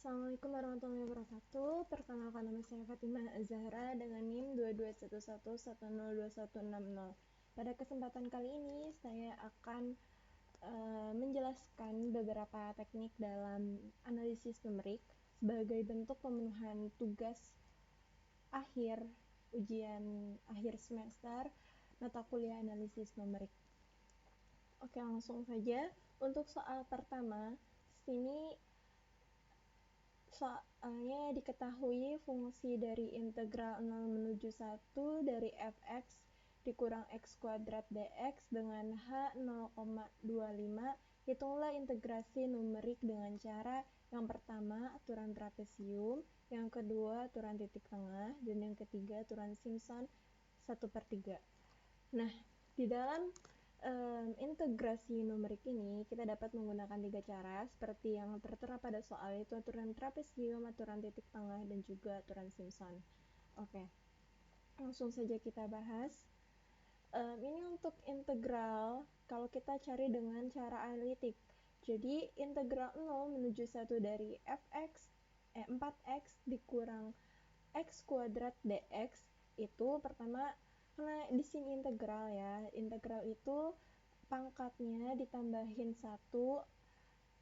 Assalamualaikum warahmatullahi wabarakatuh. Perkenalkan, nama saya Fatimah Az-Zahra dengan NIM 2211102160. Pada kesempatan kali ini saya akan menjelaskan beberapa teknik dalam analisis numerik sebagai bentuk pemenuhan tugas akhir ujian akhir semester mata kuliah analisis numerik. Oke, langsung saja. Untuk soal pertama, sini soalnya diketahui fungsi dari integral 0 menuju 1 dari fx dikurang x kuadrat dx dengan h 0,25. Hitunglah integrasi numerik dengan cara yang pertama aturan trapesium, yang kedua aturan titik tengah, dan yang ketiga aturan Simpson 1/3. Nah, di dalam integrasi numerik ini kita dapat menggunakan 3 cara seperti yang tertera pada soal, yaitu aturan trapesium, aturan titik tengah, dan juga aturan Simpson. Oke, langsung saja kita bahas. Ini untuk integral kalau kita cari dengan cara analitik. Jadi integral 0 menuju 1 dari fx 4x dikurang x kuadrat dx itu pertama, karena di sini integral ya. Integral itu pangkatnya ditambahin 1,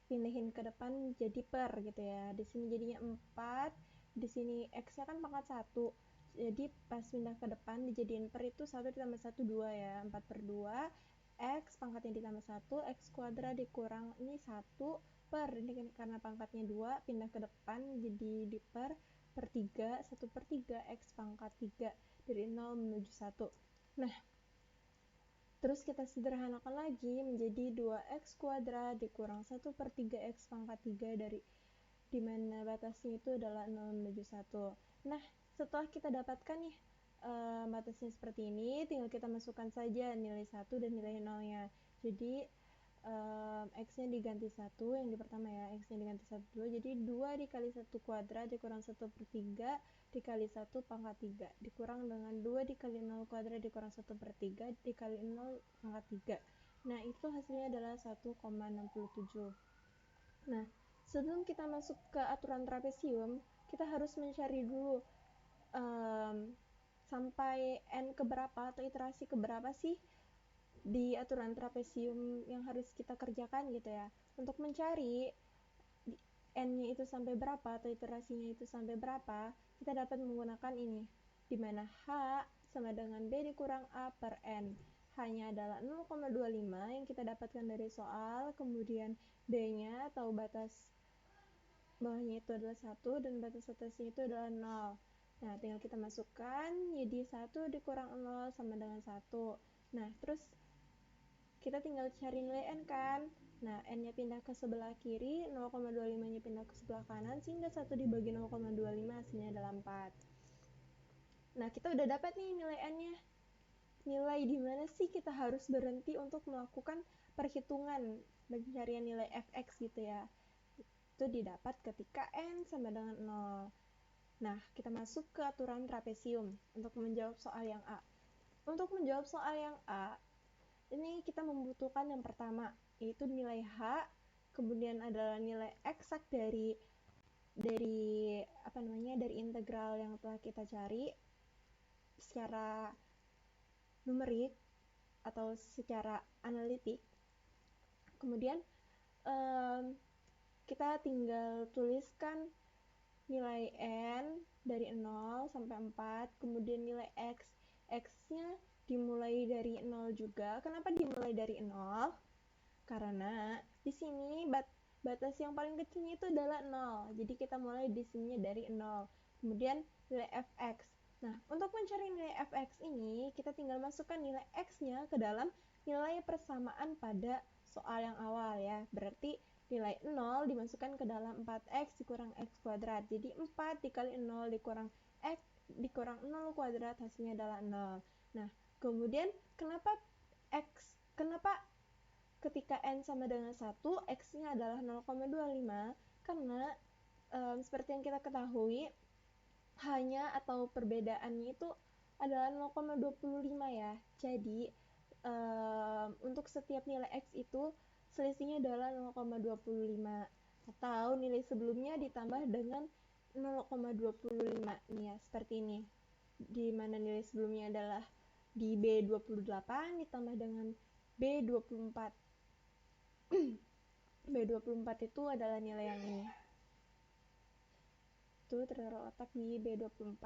pindahin ke depan jadi per gitu ya. Di sini jadinya 4, di sini x-nya kan pangkat 1. Jadi pas pindah ke depan dijadiin per itu 1 ditambah 1 2 ya. 4/2 x pangkatnya ditambah 1, x kuadrat dikurang ini 1 per, ini karena pangkatnya 2 pindah ke depan jadi di per 3, 1/3 x pangkat 3 dari 0 menuju 1. Nah, terus kita sederhanakan lagi menjadi 2x kuadrat dikurang 1/3 x pangkat 3 dari dimana batasnya itu adalah 0 menuju 1. Nah, setelah kita dapatkan nih batasnya seperti ini, tinggal kita masukkan saja nilai 1 dan nilai 0-nya. Jadi x-nya diganti 1, yang di pertama ya, x-nya diganti 1 dulu, jadi 2 dikali 1 kuadrat dikurang 1/3 dikali 1 pangkat 3 dikurang dengan 2 dikali 0 kuadrat dikurang 1/3 dikali 0 pangkat 3. Nah, itu hasilnya adalah 1,67. Nah, sebelum kita masuk ke aturan trapesium, kita harus mencari dulu sampai n keberapa atau iterasi keberapa sih di aturan trapesium yang harus kita kerjakan gitu ya. Untuk mencari n-nya itu sampai berapa atau iterasinya itu sampai berapa, kita dapat menggunakan ini, di mana h sama dengan b dikurang a per n. H-nya adalah 0,25 yang kita dapatkan dari soal, kemudian b-nya atau batas bawahnya itu adalah 1 dan batas atasnya itu adalah 0. Nah, tinggal kita masukkan, jadi 1 dikurang 0 sama dengan 1. Nah, terus kita tinggal cari nilai n kan. Nah, n-nya pindah ke sebelah kiri, 0,25-nya pindah ke sebelah kanan, sehingga 1 dibagi 0,25 hasilnya adalah 4. Nah, kita udah dapat nih nilai n-nya. Nilai di mana sih kita harus berhenti untuk melakukan perhitungan pencarian nilai fx gitu ya. Itu didapat ketika n sama dengan 0. Nah, kita masuk ke aturan trapesium untuk menjawab soal yang A. Untuk menjawab soal yang A, ini kita membutuhkan yang pertama, yaitu nilai H, kemudian adalah nilai eksak dari integral yang telah kita cari secara numerik atau secara analitik. Kemudian kita tinggal tuliskan nilai n dari 0 sampai 4, kemudian nilai x-nya dimulai dari 0 juga. Kenapa dimulai dari 0? Karena di sini batas yang paling kecilnya itu adalah 0. Jadi kita mulai di sini dari 0. Kemudian nilai fx. Nah, untuk mencari nilai fx ini, kita tinggal masukkan nilai x-nya ke dalam nilai persamaan pada soal yang awal ya. Berarti nilai 0 dimasukkan ke dalam 4x dikurang x kuadrat. Jadi 4 dikali 0 dikurang x dikurang 0 kuadrat hasilnya adalah 0. Nah, kemudian kenapa ketika n sama dengan 1, x-nya adalah 0,25? Karena seperti yang kita ketahui, hanya atau perbedaannya itu adalah 0,25 ya. Jadi untuk setiap nilai x itu selisihnya adalah 0,25. atau nilai sebelumnya ditambah dengan 0,25 nih ya, seperti ini. Di mana nilai sebelumnya adalah di B28 ditambah dengan B24. B24 itu adalah nilai yang ini. Itu terletak di B24.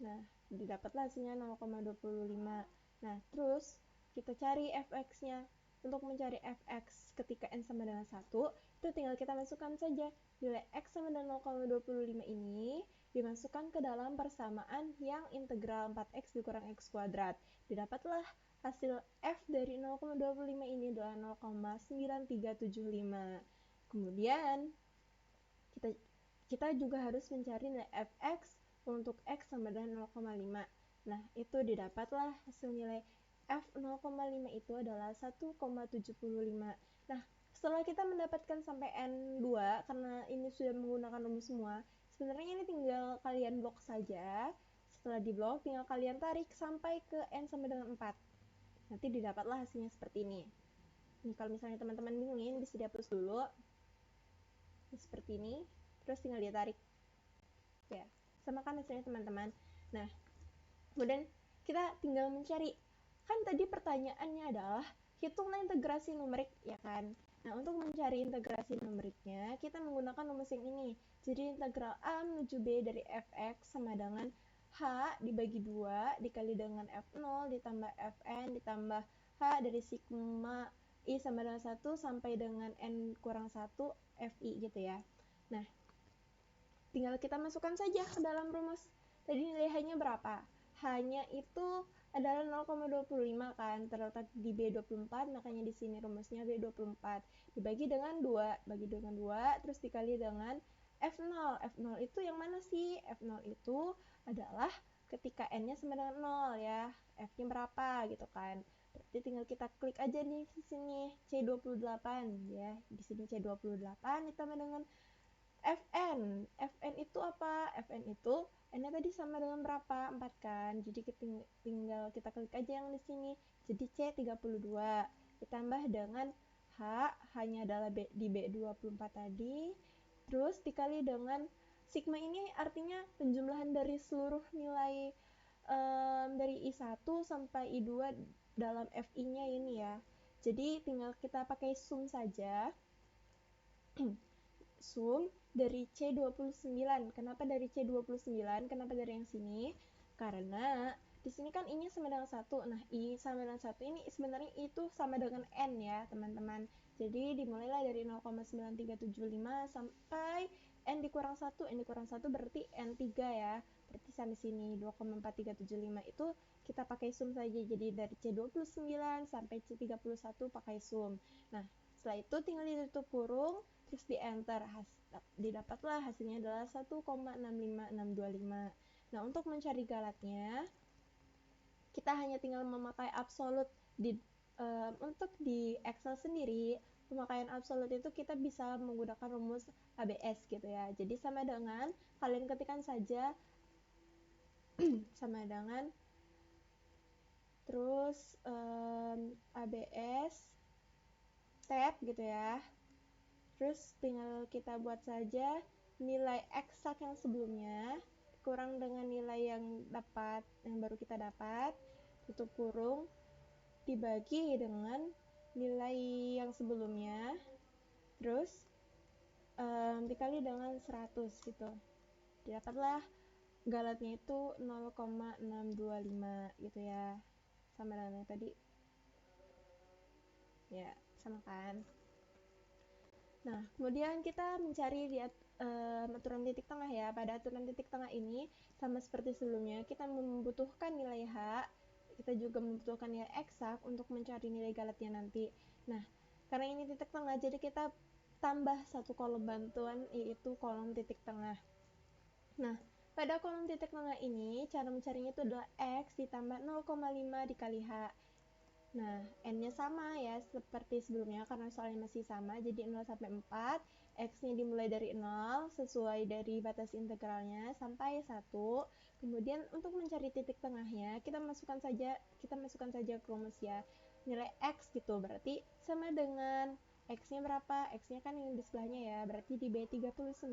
Nah, didapatlah hasilnya 0,25. Nah, terus kita cari fx-nya. Untuk mencari fx ketika n sama dengan 1, itu tinggal kita masukkan saja nilai x sama dengan 0,25 ini dimasukkan ke dalam persamaan yang integral 4x dikurang x kuadrat. Didapatlah hasil f dari 0,25 ini adalah 0,9375. Kemudian kita juga harus mencari nilai fx untuk x sama dengan 0,5. Nah, itu didapatlah hasil nilai f 0,5 itu adalah 1,75. Nah, setelah kita mendapatkan sampai N2, karena ini sudah menggunakan rumus semua, sebenarnya ini tinggal kalian blok saja. Setelah di blok, tinggal kalian tarik sampai ke N sama dengan 4. Nanti didapatlah hasilnya seperti ini. Nih, kalau misalnya teman-teman bingungin, bisa dihapus dulu. Seperti ini. Terus tinggal ditarik. Ya, sama kan hasilnya teman-teman. Nah, kemudian kita tinggal mencari. Kan tadi pertanyaannya adalah hitunglah integrasi numerik, ya kan? Nah, untuk mencari integrasi numeriknya, kita menggunakan rumus yang ini. Jadi integral A menuju B dari fx sama dengan H dibagi 2 dikali dengan F0 ditambah Fn ditambah H dari sigma I sama dengan 1 sampai dengan N kurang 1 Fi gitu ya. Nah, tinggal kita masukkan saja ke dalam rumus. Tadi nilai H-nya berapa? H-nya itu adalah 0,25 kan, terletak di B24, makanya di sini rumusnya B24. Dibagi dengan 2, bagi dengan 2, terus dikali dengan F0. F0 itu yang mana sih? F0 itu adalah ketika N-nya sama dengan 0 ya. F-nya berapa gitu kan. Berarti tinggal kita klik aja nih di sini C28 ya. Di sini C28 ditambah dengan Fn. Fn itu apa? Fn itu N-nya tadi sama dengan berapa? 4 kan. Jadi tinggal kita klik aja yang di sini. Jadi C32 ditambah dengan H-nya adalah di B24 tadi. Terus dikali dengan sigma ini artinya penjumlahan dari seluruh nilai dari I1 sampai I2 dalam Fi-nya ini ya. Jadi tinggal kita pakai sum saja. Sum dari C29. Kenapa dari C29? Kenapa dari yang sini? Karena di sini kan I-nya sama dengan 1. Nah, I sama dengan 1 ini sebenarnya itu sama dengan N ya, teman-teman. Jadi dimulailah dari 0,9375 sampai N dikurang 1. N dikurang 1 berarti N3 ya. Berarti sampai sini 2,4375 itu kita pakai sum saja. Jadi dari C29 sampai C31 pakai sum. Nah, setelah itu tinggal ditutup kurung, terus di enter, didapatlah hasilnya adalah 1,65625. Nah, untuk mencari galatnya kita hanya tinggal memakai absolut untuk di Excel sendiri. Pemakaian absolut itu kita bisa menggunakan rumus ABS gitu ya. Jadi sama dengan kalian ketikkan saja sama dengan terus ABS tab gitu ya. Terus tinggal kita buat saja nilai eksak yang sebelumnya kurang dengan nilai yang baru kita dapat, tutup kurung, dibagi dengan nilai yang sebelumnya, terus dikali dengan 100 gitu. Didapatlah galatnya itu 0,625 gitu ya. Sama dengan yang tadi. Ya, sama kan? Nah, kemudian kita mencari di aturan titik tengah ya. Pada aturan titik tengah ini, sama seperti sebelumnya, kita membutuhkan nilai H, kita juga membutuhkan nilai eksak untuk mencari nilai galatnya nanti. Nah, karena ini titik tengah, jadi kita tambah satu kolom bantuan, yaitu kolom titik tengah. Nah, pada kolom titik tengah ini, cara mencarinya itu adalah X ditambah 0,5 dikali H. Nah, N-nya sama ya, seperti sebelumnya karena soalnya masih sama, jadi 0 sampai 4, X-nya dimulai dari 0, sesuai dari batas integralnya, sampai 1. Kemudian untuk mencari titik tengahnya, kita masukkan saja ke rumus ya, nilai X gitu, berarti sama dengan X-nya berapa? X-nya kan yang di sebelahnya ya, berarti di B39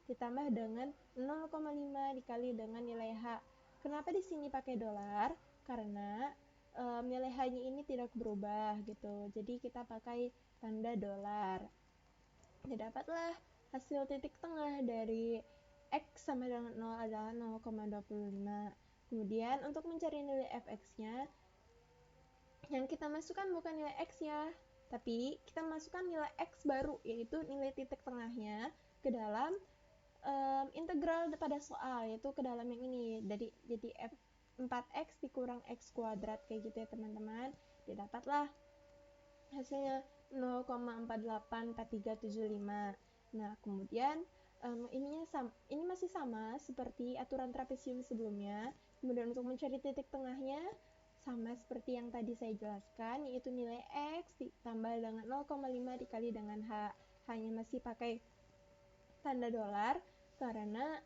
ditambah dengan 0,5 dikali dengan nilai H. Kenapa di sini pakai dolar? Karena nilai H-nya ini tidak berubah gitu, jadi kita pakai tanda dolar. Dapatlah hasil titik tengah dari X sama dengan 0 adalah 0,25. Kemudian untuk mencari nilai fx-nya, yang kita masukkan bukan nilai x ya, tapi kita masukkan nilai x baru, yaitu nilai titik tengahnya ke dalam integral pada soal, yaitu ke dalam yang ini. Jadi 4x dikurang x kuadrat kayak gitu ya teman-teman. Didapatlah hasilnya 0,484375. Nah, kemudian ini masih sama seperti aturan trapesium sebelumnya. Kemudian untuk mencari titik tengahnya sama seperti yang tadi saya jelaskan, yaitu nilai X ditambah dengan 0,5 dikali dengan H. Hanya masih pakai tanda dolar karena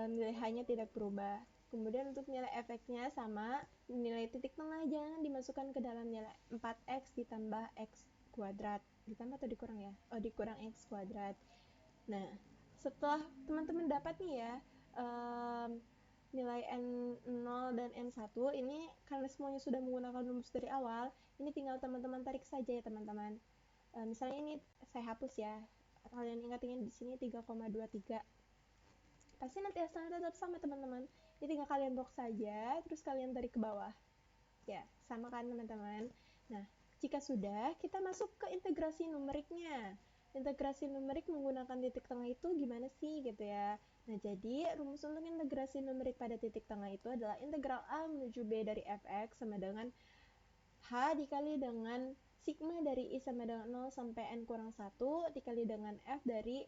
nilai H-nya tidak berubah. Kemudian untuk nilai fx-nya sama, nilai titik tengah jangan dimasukkan ke dalam nilai 4x ditambah x kuadrat. Ditambah atau dikurang ya? Oh, dikurang x kuadrat. Nah, setelah teman-teman dapat nih ya, nilai N0 dan N1 ini karena semuanya sudah menggunakan rumus dari awal, ini tinggal teman-teman tarik saja ya teman-teman. Misalnya ini saya hapus ya, kalian ingat-ingat di sini 3,23, pasti nanti hasilnya tetap sama teman-teman. Jadi tinggal kalian blok saja, terus kalian tarik ke bawah ya, sama kan teman-teman. Nah, jika sudah, kita masuk ke integrasi numeriknya. Integrasi numerik menggunakan titik tengah itu gimana sih gitu ya. Nah, jadi rumus untuk integrasi numerik pada titik tengah itu adalah integral A menuju B dari fx sama dengan H dikali dengan sigma dari I sama dengan 0 sampai N kurang 1 dikali dengan F dari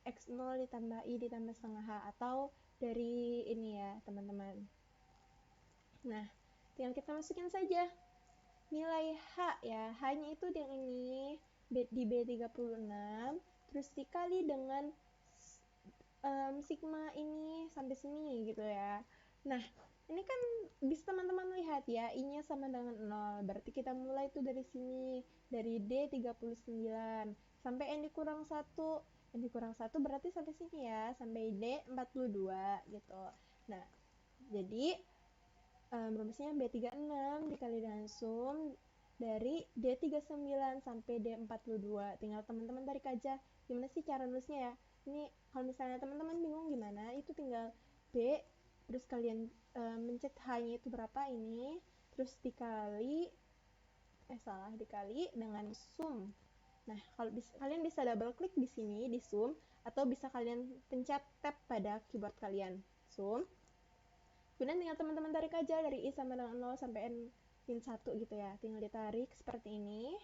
X0 ditambah I ditambah setengah H, atau dari ini ya teman-teman. Nah, tinggal kita masukin saja nilai H ya. H-nya itu yang ini di B36, terus dikali dengan sigma ini sampai sini gitu ya. Nah, ini kan bisa teman-teman lihat ya, I-nya sama dengan 0. Berarti kita mulai tuh dari sini, dari D39 sampai N dikurang 1. N dikurang 1 berarti sampai sini ya, sampai D42 gitu. Nah, jadi rumusnya B36 dikali dengan sum dari D39 sampai D42. Tinggal teman-teman tarik aja. Gimana sih cara nulisnya ya? Ini kalau misalnya teman-teman bingung gimana, itu tinggal B, terus kalian mencet H-nya itu berapa ini, terus dikali dengan sum. Nah, kalau kalian bisa double klik di sini di sum, atau bisa kalian pencet tab pada keyboard kalian, sum. Kemudian tinggal teman-teman tarik aja dari I sama dengan 0 sampai N min 1 gitu ya. Tinggal ditarik seperti ini.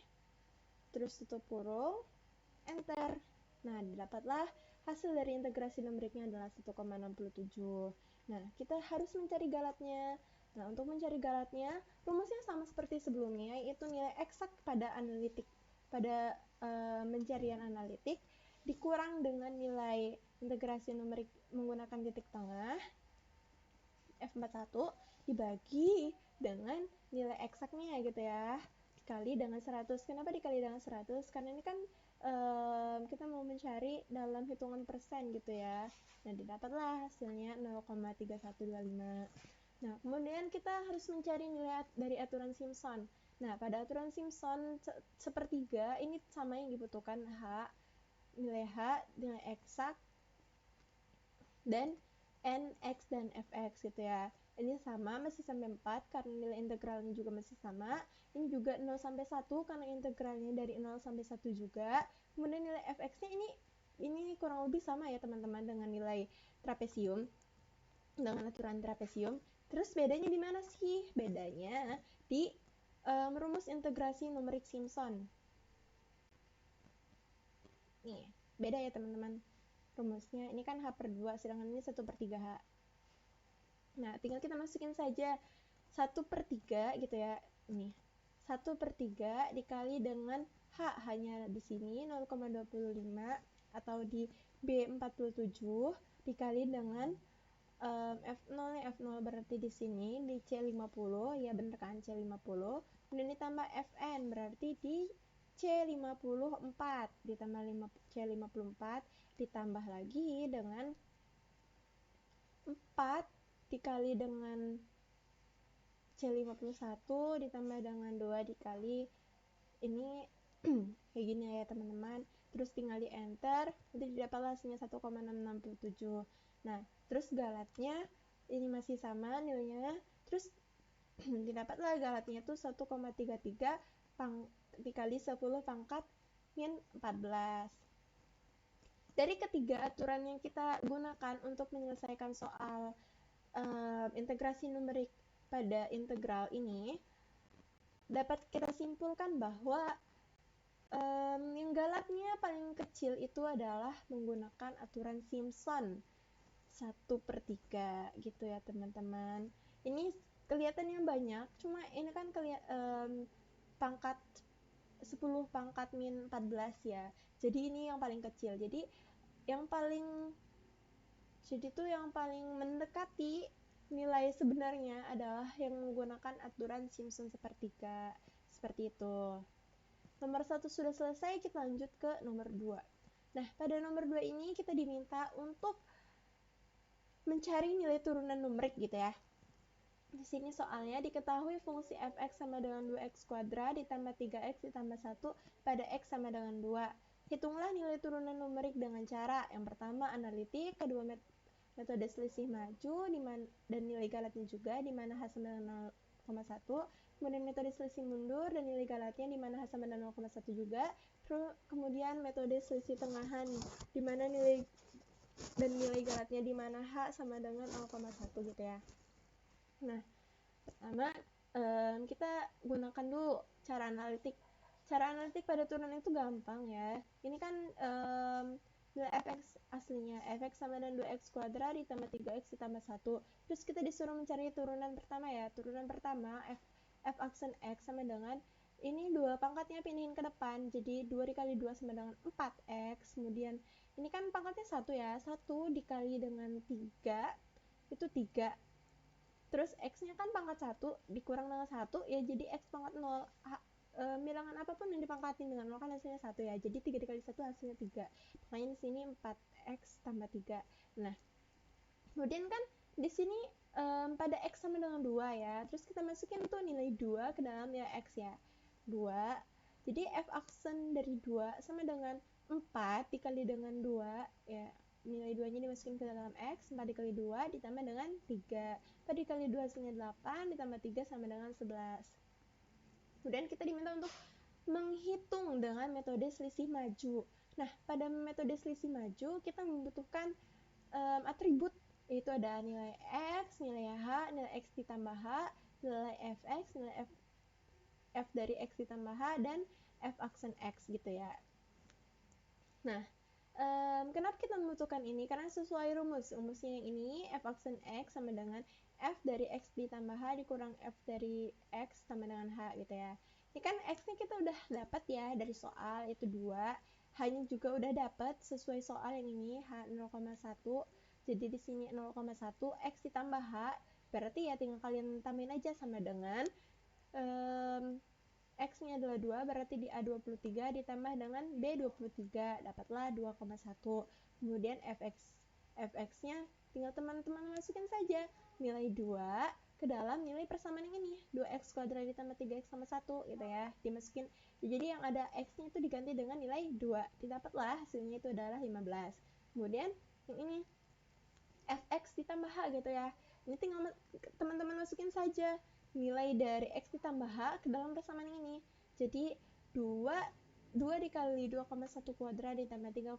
Terus tutup kurung, enter. Nah, didapatlah hasil dari integrasi numeriknya adalah 1,67. Nah, kita harus mencari galatnya. Nah, untuk mencari galatnya, rumusnya sama seperti sebelumnya, yaitu nilai eksak pada analitik, pada pencarian analitik, dikurang dengan nilai integrasi numerik menggunakan titik tengah, F41, dibagi dengan nilai eksaknya gitu ya, dikali dengan 100. Kenapa dikali dengan 100? Karena ini kan kita mau mencari dalam hitungan persen gitu ya. Nah, didapatlah hasilnya 0,3125. Nah, kemudian kita harus mencari nilai dari aturan Simpson. Nah, pada aturan Simpson sepertiga ini sama yang dibutuhkan nilai eksak, dan N, X, dan Fx gitu ya. Ini sama, masih sampai 4 karena nilai integralnya juga masih sama. Ini juga 0 sampai 1 karena integralnya dari 0 sampai 1 juga. Kemudian nilai Fx-nya ini kurang lebih sama ya teman-teman dengan nilai trapesium, dengan aturan trapesium. Terus bedanya di mana sih? Bedanya di rumus integrasi numerik Simpson. Nih, beda ya teman-teman rumusnya. Ini kan H/2, sedangkan ini 1/3 H. Nah, tinggal kita masukin saja 1/3 gitu ya. Ini 1/3 dikali dengan hanya di sini 0,25, atau di B47 dikali dengan F0 nih, F0 berarti di sini di C50 ya, bener kan C50. Kemudian ditambah Fn berarti di C54 ditambah C54 ditambah lagi dengan 4 dikali dengan C51 ditambah dengan 2 dikali ini kayak gini ya teman-teman. Terus tinggal di enter, nanti didapatlah hasilnya 1,667. Nah, terus galatnya ini masih sama nilainya. Terus didapatlah galatnya tuh 1,33 dikali 10 pangkat min 14. Dari ketiga aturan yang kita gunakan untuk menyelesaikan soal integrasi numerik pada integral ini, dapat kita simpulkan bahwa yang galatnya paling kecil itu adalah menggunakan aturan Simpson 1/3 gitu ya teman-teman. Ini kelihatannya banyak, cuma ini kan pangkat 10 pangkat min 14 ya. Jadi ini yang paling kecil. Jadi yang paling mendekati nilai sebenarnya adalah yang menggunakan aturan Simpson 1/3 seperti itu. Nomor 1 sudah selesai, kita lanjut ke nomor 2. Nah, pada nomor 2 ini kita diminta untuk mencari nilai turunan numerik gitu ya. Di sini soalnya diketahui fungsi fx sama dengan 2x kuadrat ditambah 3x ditambah 1 pada x sama dengan 2. Hitunglah nilai turunan numerik dengan cara yang pertama analitik, kedua metode selisih maju dan nilai galatnya juga di mana h sama dengan 0,1. Kemudian metode selisih mundur dan nilai galatnya di mana h sama dengan 0,1 juga. Terus kemudian metode selisih tengahan di mana nilai galatnya di mana h sama dengan 0,1 gitu ya. Nah, pertama kita gunakan dulu cara analitik. Cara analitik pada turunan itu gampang ya. Ini kan nilai fx aslinya, fx sama dengan 2x kuadrat ditambah 3x ditambah 1. Terus kita disuruh mencari turunan pertama ya. Turunan pertama f aksen x sama dengan ini 2 pangkatnya pindahin ke depan. Jadi 2 dikali 2 sama dengan 4x. Kemudian ini kan pangkatnya 1 ya. 1 dikali dengan 3 itu 3. Terus x-nya kan pangkat 1 dikurang dengan 1 ya jadi x pangkat 0. Bilangan apapun yang dipangkatin dengan 0 kan hasilnya 1 ya. Jadi 3 dikali 1 hasilnya 3. Makanya di sini 4x tambah 3. Nah, kemudian kan di sini pada x sama dengan 2 ya. Terus kita masukin tuh nilai 2 ke dalam nilai x ya. 2. Jadi f aksen dari 2 sama dengan 4 dikali dengan 2 ya. Nilai 2-nya dimasukin ke dalam x, 4 dikali 2 ditambah dengan 3. 4 dikali 2 hasilnya 8, ditambah 3 sama dengan 11. Kemudian kita diminta untuk menghitung dengan metode selisih maju. Nah, pada metode selisih maju, kita membutuhkan atribut, yaitu ada nilai x, nilai h, nilai x ditambah h, nilai fx, nilai f dari x ditambah h, dan f aksen x gitu ya. Nah, kenapa kita membutuhkan ini? Karena sesuai rumusnya yang ini, f aksen x sama dengan f dari x ditambah h dikurang f dari x sama dengan h gitu ya. Ini kan x-nya kita udah dapat ya dari soal, itu 2. H-nya juga udah dapat sesuai soal yang ini, h 0,1. Jadi di sini 0,1 x ditambah h, berarti ya tinggal kalian tambahin aja sama dengan x-nya adalah 2, berarti di A23 ditambah dengan B23, dapatlah 2,1. Kemudian fx-nya tinggal teman-teman masukin saja nilai 2 ke dalam nilai persamaan yang ini, 2x kuadrat ditambah 3x sama 1 gitu ya, dimasukin. Jadi yang ada x-nya itu diganti dengan nilai 2, didapatlah hasilnya itu adalah 15. Kemudian yang ini fx ditambah h gitu ya, ini tinggal teman-teman masukin saja nilai dari x ditambah h ke dalam persamaan ini. Jadi 2 dikali 2,1 kuadrat ditambah 3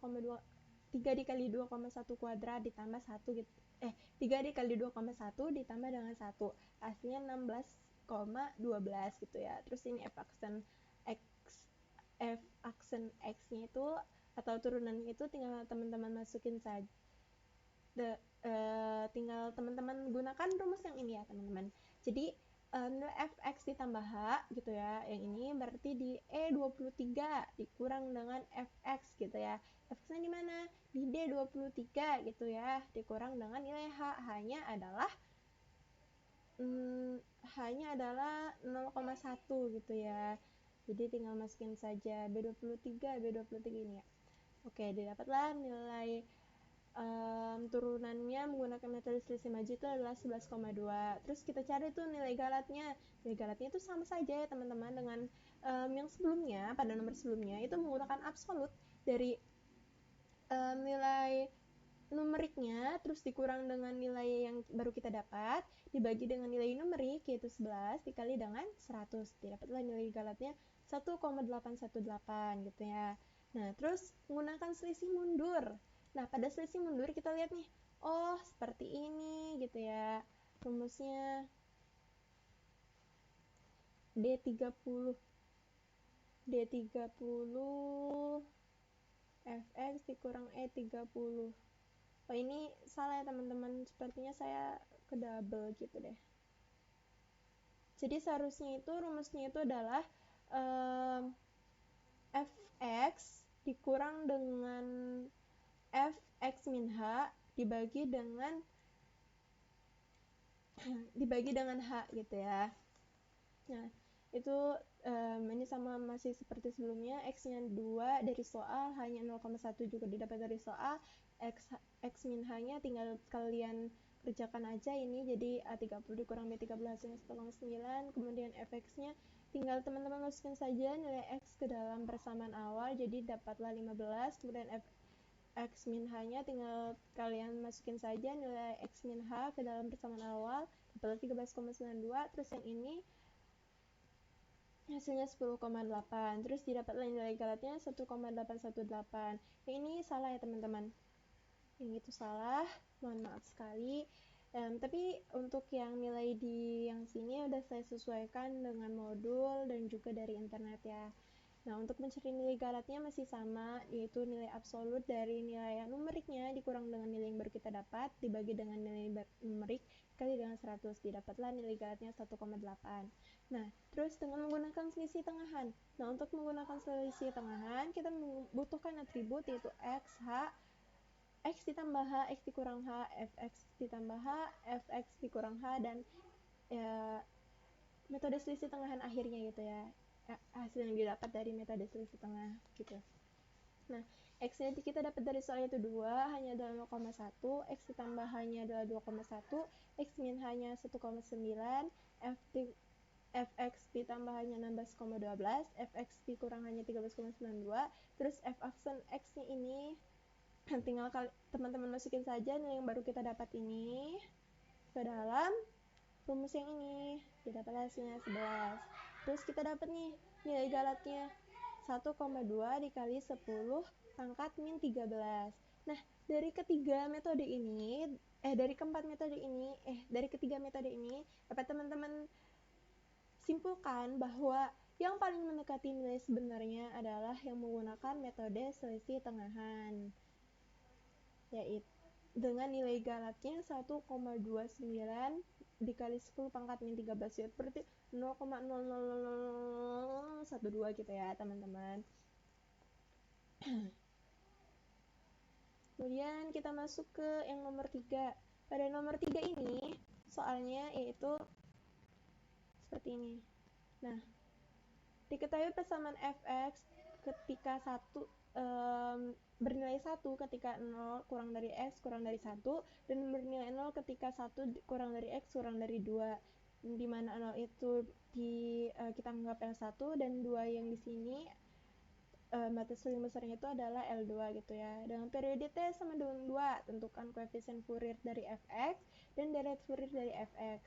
dikali 2,1 kuadrat ditambah 1 gitu. 3 dikali 2,1 ditambah dengan 1. Hasilnya 16,12 gitu ya. Terus ini f aksen x-nya itu atau turunannya itu tinggal teman-teman masukin saja. Tinggal teman-teman gunakan rumus yang ini ya teman-teman. Jadi nilai fx ditambah h gitu ya, yang ini berarti di E23 dikurang dengan fx gitu ya. Fx-nya di mana? Di D23 gitu ya, dikurang dengan nilai h. H-nya adalah 0,1 gitu ya. Jadi tinggal masukin saja B23 ini ya. Oke, didapatlah nilai turunannya menggunakan metode selisih maju itu adalah 11,2. Terus kita cari tuh nilai galatnya. Nilai galatnya itu sama saja ya teman-teman dengan yang sebelumnya, pada nomor sebelumnya itu menggunakan absolut dari nilai numeriknya, terus dikurang dengan nilai yang baru kita dapat, dibagi dengan nilai numerik yaitu 11 dikali dengan 100. Didapatlah nilai galatnya 1,818 gitu ya. Nah, terus menggunakan selisih mundur. Nah, pada selisih mundur kita lihat nih, oh seperti ini gitu ya. Rumusnya D30 fx dikurang E30. Oh, ini salah ya teman-teman, sepertinya saya ke double gitu deh. Jadi seharusnya itu rumusnya itu adalah fx dikurang dengan fx min h dibagi dengan h gitu ya. Nah, itu ini sama masih seperti sebelumnya, x-nya 2 dari soal, hanya 0,1 juga didapat dari soal, x min h-nya tinggal kalian kerjakan aja ini, jadi A30 dikurang B30 hasilnya 1,9, kemudian fx-nya tinggal teman-teman masukin saja nilai x ke dalam persamaan awal, jadi dapatlah 15, kemudian x min h-nya tinggal kalian masukin saja nilai x min h ke dalam persamaan awal, dapatlah 13,92, terus yang ini hasilnya 10,8, terus didapatlah nilai galatnya 1,818. Yang ini salah ya teman-teman, yang itu salah, mohon maaf sekali. Tapi untuk yang nilai di yang sini udah saya sesuaikan dengan modul dan juga dari internet ya. Nah, untuk mencari nilai galatnya masih sama, yaitu nilai absolut dari nilai yang numeriknya dikurang dengan nilai yang baru kita dapat, dibagi dengan nilai numerik, kali dengan 100, didapatlah nilai galatnya 1,8. Nah, terus dengan menggunakan selisih tengahan. Nah, untuk menggunakan selisih tengahan, kita membutuhkan atribut yaitu x, h, x ditambah h, x dikurang h, fx ditambah h, fx dikurang h, dan ya, metode selisih tengahan akhirnya gitu ya, hasil yang didapat dari metode selisih tengah gitu. Nah, x-nya kita dapat dari soal itu 2, hanya adalah 0,1, x ditambah h-nya adalah 2,1, x min h-nya 1,9, fx ditambah hanya 16,12, fx dikurang hanya 13,92, terus f aksen x-nya ini tinggal teman-teman masukin saja nilai yang baru kita dapat ini ke dalam rumus yang ini, didapat hasilnya 11. Terus kita dapat nih nilai galatnya 1,2 dikali 10 pangkat min 13. Nah, dari ketiga metode ini, dari ketiga metode ini, dapat teman-teman simpulkan bahwa yang paling mendekati nilai sebenarnya adalah yang menggunakan metode selisih tengahan, yaitu dengan nilai galatnya 1,29 dikali 10 pangkat min 13, ya berarti 0,00012 gitu ya teman-teman. Kemudian kita masuk ke yang nomor 3. Pada nomor 3 ini soalnya yaitu seperti ini. Nah, diketahui persamaan fx ketika 1 bernilai 1 ketika 0 kurang dari x kurang dari 1, dan bernilai 0 ketika 1 kurang dari x kurang dari 2, di mana 0 itu kita anggap L1 dan 2 yang di sini batas paling besarnya itu adalah L2 gitu ya. Dengan periode T sama dengan 2, tentukan koefisien Fourier dari fx dan deret Fourier dari fx.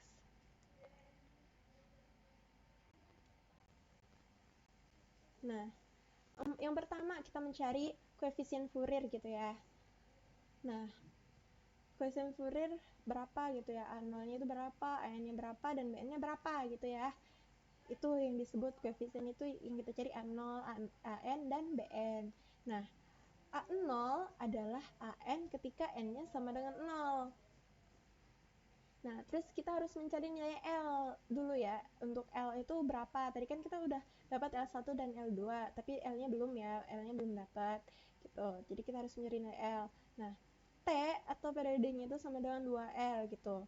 Nah, yang pertama kita mencari koefisien Fourier gitu ya. Nah, koefisien Fourier berapa gitu ya, A0-nya itu berapa, A-nya berapa, dan B-nya berapa gitu ya. Itu yang disebut koefisien, itu yang kita cari A0, AN, dan BN. Nah, A0 adalah AN ketika N-nya sama dengan 0. Nah, terus kita harus mencari nilai L dulu ya. Untuk L itu berapa? Tadi kan kita udah dapat L1 dan L2, tapi L-nya belum ya, L-nya belum dapat gitu. Jadi kita harus mencari nilai L. Nah, T atau periodenya itu sama dengan 2L gitu.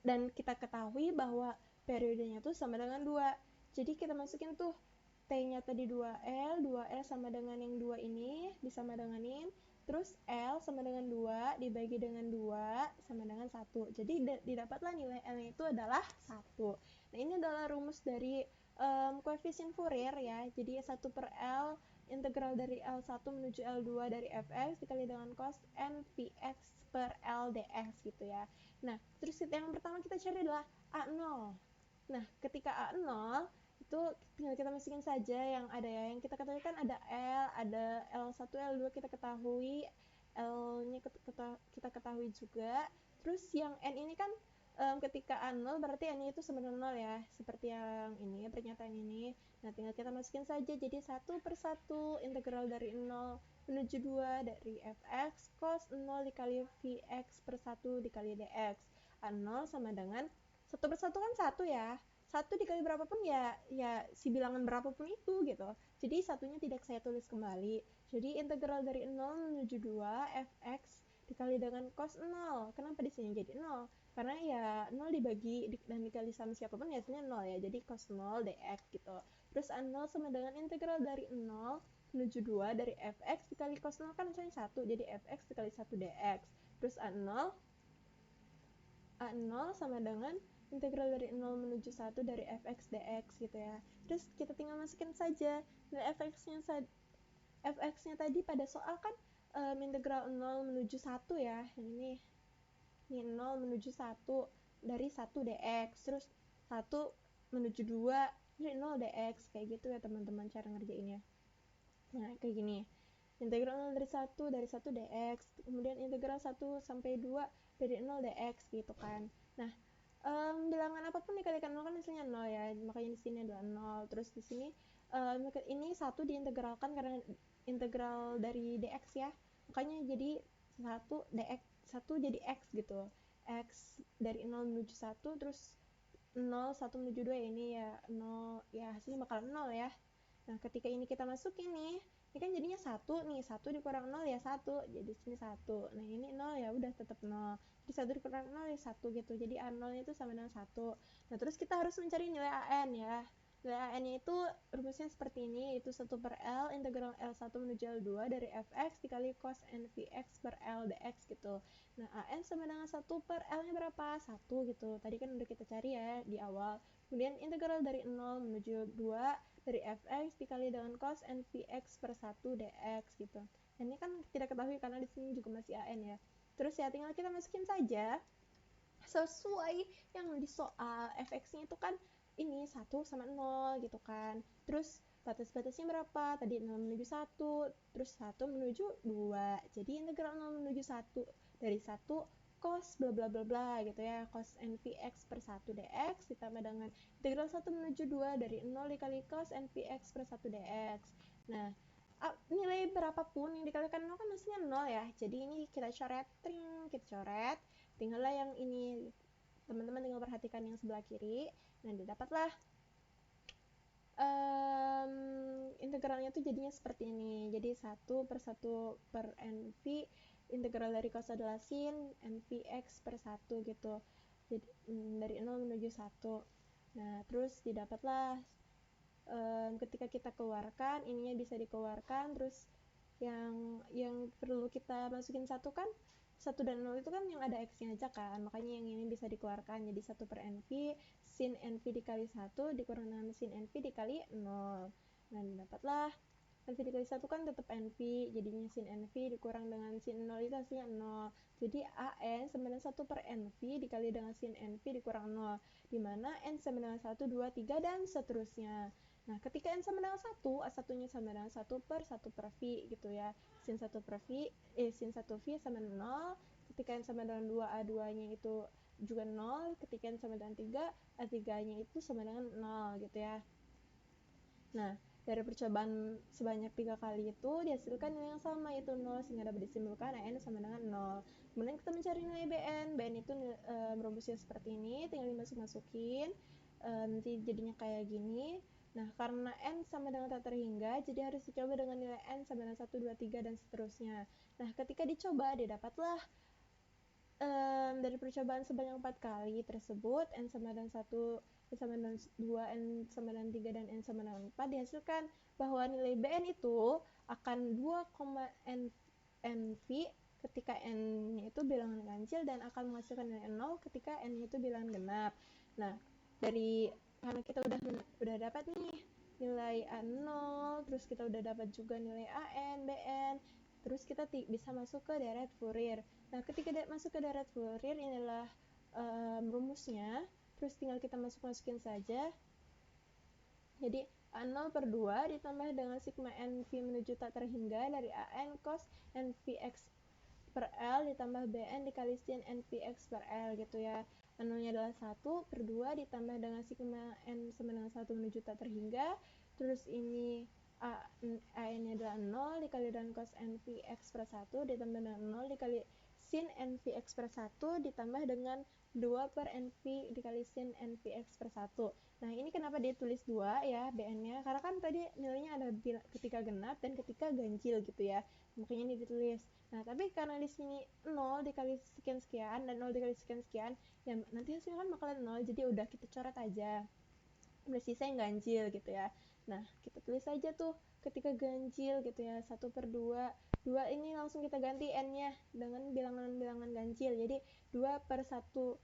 Dan kita ketahui bahwa periodenya itu sama dengan 2. Jadi kita masukin tuh T-nya tadi 2L sama dengan yang 2 ini, disama denganin. Terus L sama dengan 2, dibagi dengan 2, sama dengan 1. Jadi didapatlah nilai L-nya itu adalah 1. Nah, ini adalah rumus dari koefisien Fourier ya. Jadi 1 per L, integral dari L1 menuju L2 dari fx dikali dengan cos n Vx per L dx gitu ya. Nah, terus yang pertama kita cari adalah A0. Nah, ketika A0 itu tinggal kita masukin saja yang ada ya. Yang kita ketahui kan ada L, ada L1, L2 kita ketahui, L-nya kita ketahui juga. Terus yang N ini kan ketika A0 berarti N itu sama dengan 0 ya. Seperti yang ini, pernyataan ini. Nah, tinggal kita masukin saja jadi 1 per 1 integral dari 0 menuju 2 dari fx cos 0 dikali Vx per 1 dikali dx. A0 sama dengan 1 per 1 kan 1 ya. 1 dikali berapapun ya si bilangan berapapun itu gitu. Jadi satunya tidak saya tulis kembali. Jadi integral dari 0 menuju 2 fx dikali dengan cos 0. Kenapa di sini jadi 0? Karena ya 0 dibagi dan dikali sama siapapun ya hasilnya 0 ya. Jadi cos 0 dx gitu. Terus A0 sama dengan integral dari 0 menuju 2 dari fx dikali cos 0 kan hasilnya 1. Jadi fx dikali 1 dx. Terus A0 sama dengan integral dari 0 menuju 1 dari fx dx gitu ya. Terus kita tinggal masukin saja nilai fx-nya tadi pada soal kan integral 0 menuju 1 ya. Ini 0 menuju 1 dari 1 dx. Terus 1 menuju 2 ini 0 dx. Kayak gitu ya teman-teman cara ngerjainnya. Nah, kayak gini. Integral 0 dari 1 dx. Kemudian integral 1 sampai 2 dari 0 dx gitu kan. Nah, bilangan apapun dikalikan 0 kan hasilnya 0 ya. Makanya di sini adalah 0. Terus di sini ini 1 diintegralkan karena integral dari dx ya. Makanya jadi 1 dx 1 jadi x gitu. X dari 0 menuju 1 terus 0 1 menuju 2 ya, ini ya 0 ya hasilnya bakal 0 ya. Nah, ketika ini kita masukin nih, ini kan jadinya 1 nih, 1 dikurang 0 ya 1, jadi sini 1. Nah, ini 0 ya udah tetap 0. Jadi 1 dikurang 0 ya 1 gitu. Jadi A0 itu sama dengan 1. Nah, terus kita harus mencari nilai AN ya. Nilai AN-nya itu rumusnya seperti ini, yaitu 1 per L integral L1 menuju L2 dari fx dikali cos n Vx per L dx gitu. Nah, AN sama dengan 1 per L-nya berapa? 1 gitu. Tadi kan udah kita cari ya di awal. Kemudian integral dari 0 menuju 2 dari fx dikali dengan cos n Vx per 1 dx gitu. Ini kan tidak ketahui karena di sini juga masih AN ya. Terus ya tinggal kita masukin saja sesuai yang di soal. Fx-nya itu kan ini 1 sama 0 gitu kan. Terus batas-batasnya berapa? Tadi 0 menuju 1, terus 1 menuju 2. Jadi integral 0 menuju 1 dari 1 cos bla bla bla bla gitu ya. Cos nVx per 1 dx ditambah dengan integral 1 menuju 2 dari 0 dikali cos nVx per 1 dx. Nah, nilai berapapun yang dikalikan 0 kan hasilnya 0 ya. Jadi ini kita coret, kita coret. Tinggallah yang ini, teman-teman tinggal perhatikan yang sebelah kiri. Nah, didapatlah integralnya tuh jadinya seperti ini. Jadi 1 per 1 per NV, integral dari cos adalah sin NVx per 1 gitu. Jadi dari 0 menuju 1. Nah, terus didapatlah ketika kita keluarkan, ininya bisa dikeluarkan. Terus yang perlu kita masukin 1 kan 1 dan 0 itu kan yang ada x-nya aja kan, makanya yang ini bisa dikeluarkan. Jadi 1 per NV sin NV dikali 1 dikurang dengan sin NV dikali 0. Nah, dapatlah NV dikali 1 kan tetap NV, jadinya sin NV dikurang dengan sin 0 itu hasilnya 0. Jadi AN sama dengan 1 per NV dikali dengan sin NV dikurang 0, dimana N sama dengan 1, 2, 3, dan seterusnya. Nah, ketika N sama dengan 1, A1-nya sama dengan 1 per 1 per V gitu ya. Sin 1 per V, sin 1 V sama 0. Ketika N sama dengan 2, A2-nya itu juga 0. Ketika N sama dengan 3, A3-nya itu sama dengan 0 gitu ya. Nah, dari percobaan sebanyak 3 kali itu dihasilkan nilai yang sama, yaitu 0, sehingga dapat disimpulkan N sama dengan 0. Kemudian kita mencari nilai BN. BN itu rumusnya seperti ini, tinggal dimasuk-masukin. Nanti jadinya kayak gini. Nah, karena N sama dengan tak terhingga, jadi harus dicoba dengan nilai N sama dengan 1, 2, 3, dan seterusnya. Nah, ketika dicoba, didapatlah dari percobaan sebanyak 4 kali tersebut, N sama dengan 1 N sama dengan 2, N sama dengan 3, dan N sama dengan 4, dihasilkan bahwa nilai Bn itu akan 2,NV ketika N-nya itu bilangan ganjil dan akan menghasilkan nilai 0 ketika N-nya itu bilangan genap. Nah, karena kita udah dapat nih nilai A0, terus kita udah dapat juga nilai AN, BN, terus kita bisa masuk ke deret Fourier. Nah, ketika masuk ke deret Fourier, inilah rumusnya, terus tinggal kita masukin saja. Jadi A0 per 2 ditambah dengan sigma NV menuju tak terhingga dari AN cos NVX per L ditambah BN dikali sin NVX per L gitu ya. A0-nya adalah 1 per 2 ditambah dengan sigma N sama dengan 1 menuju tak terhingga. Terus ini AN-nya adalah 0 dikali dengan cos NVX per 1 ditambah dengan 0 dikali sin NVX per 1 ditambah dengan 2 per NV dikali sin NVX per 1. Nah, ini kenapa dia tulis 2 ya BN-nya? Karena kan tadi nilainya ada ketika genap dan ketika ganjil gitu ya. Makanya ini ditulis. Nah, tapi karena di sini 0 dikali sekian-sekian dan 0 dikali sekian-sekian, ya nanti hasilnya kan bakalan 0, jadi udah kita coret aja. Udah sisa yang ganjil gitu ya. Nah, kita tulis aja tuh ketika ganjil gitu ya, 1 per 2. 2 ini langsung kita ganti N-nya dengan bilangan-bilangan ganjil. Jadi 2 per 1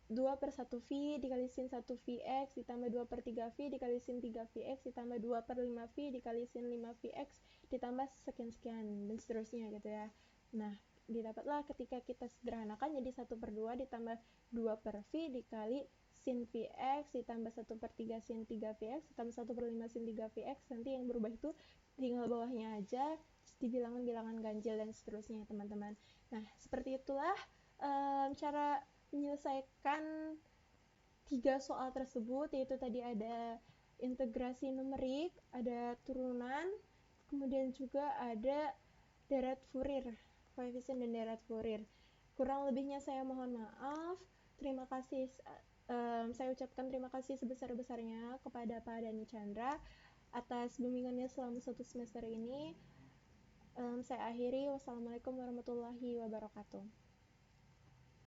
2 per 1 V dikali sin 1 Vx ditambah 2 per 3 V dikali sin 3 Vx ditambah 2 per 5 V dikali sin 5 Vx ditambah sekian-sekian dan seterusnya gitu ya. Nah, didapatlah ketika kita sederhanakan jadi 1 per 2 ditambah 2 per V dikali sin Vx ditambah 1 per 3 sin 3 Vx ditambah 1 per 5 sin 3 Vx. Nanti yang berubah itu tinggal bawahnya aja, di bilangan-bilangan ganjil dan seterusnya teman-teman. Nah, seperti itulah cara menyelesaikan 3 soal tersebut, yaitu tadi ada integrasi numerik, ada turunan, kemudian juga ada deret Fourier, koefisien dan deret Fourier. Kurang lebihnya saya mohon maaf. Terima kasih. Saya ucapkan terima kasih sebesar-besarnya kepada Pak Dani Chandra atas bimbingannya selama 1 semester ini. Saya akhiri. Wassalamualaikum warahmatullahi wabarakatuh.